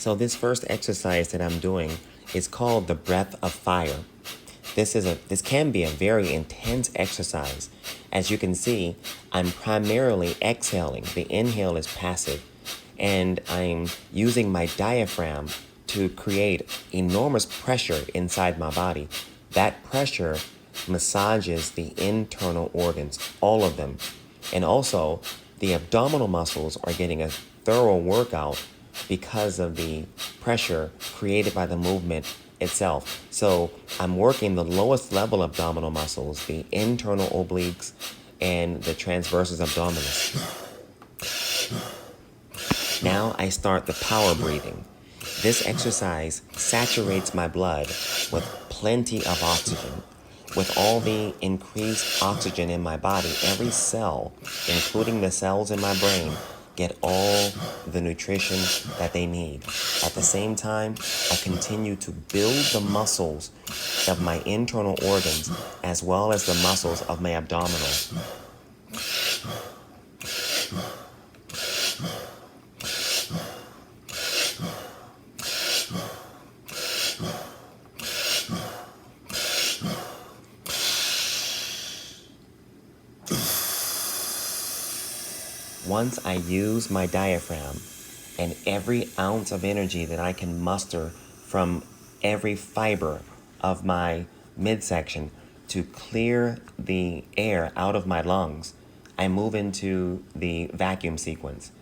So this first exercise that I'm doing is called the breath of fire. This can be a very intense exercise. As you can see, I'm primarily exhaling. The inhale is passive, and I'm using my diaphragm to create enormous pressure inside my body. That pressure massages the internal organs, all of them. And also, the abdominal muscles are getting a thorough workout because of the pressure created by the movement itself. So I'm working the lowest level abdominal muscles, the internal obliques and the transversus abdominis. Now I start the power breathing. This exercise saturates my blood with plenty of oxygen. With all the increased oxygen in my body, every cell, including the cells in my brain, get all the nutrition that they need. At the same time, I continue to build the muscles of my internal organs as well as the muscles of my abdominal. Once I use my diaphragm and every ounce of energy that I can muster from every fiber of my midsection to clear the air out of my lungs, I move into the vacuum sequence.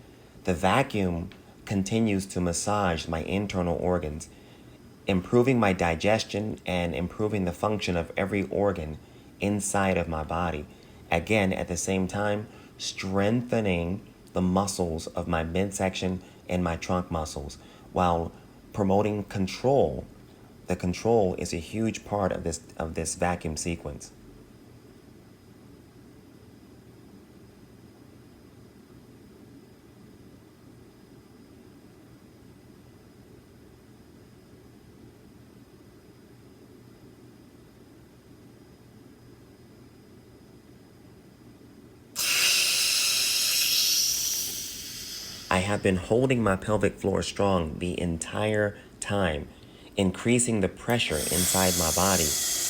The vacuum continues to massage my internal organs, improving my digestion and improving the function of every organ inside of my body. Again, at the same time, strengthening the muscles of my midsection and my trunk muscles while promoting control. The control is a huge part of this vacuum sequence. I have been holding my pelvic floor strong the entire time, increasing the pressure inside my body,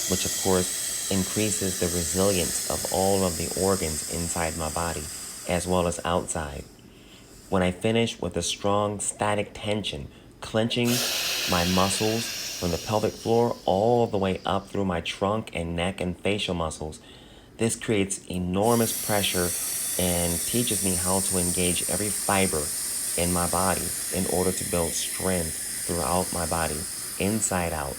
which of course increases the resilience of all of the organs inside my body, as well as outside. When I finish with a strong static tension, clenching my muscles from the pelvic floor all the way up through my trunk and neck and facial muscles, this creates enormous pressure and teaches me how to engage every fiber in my body in order to build strength throughout my body, inside out.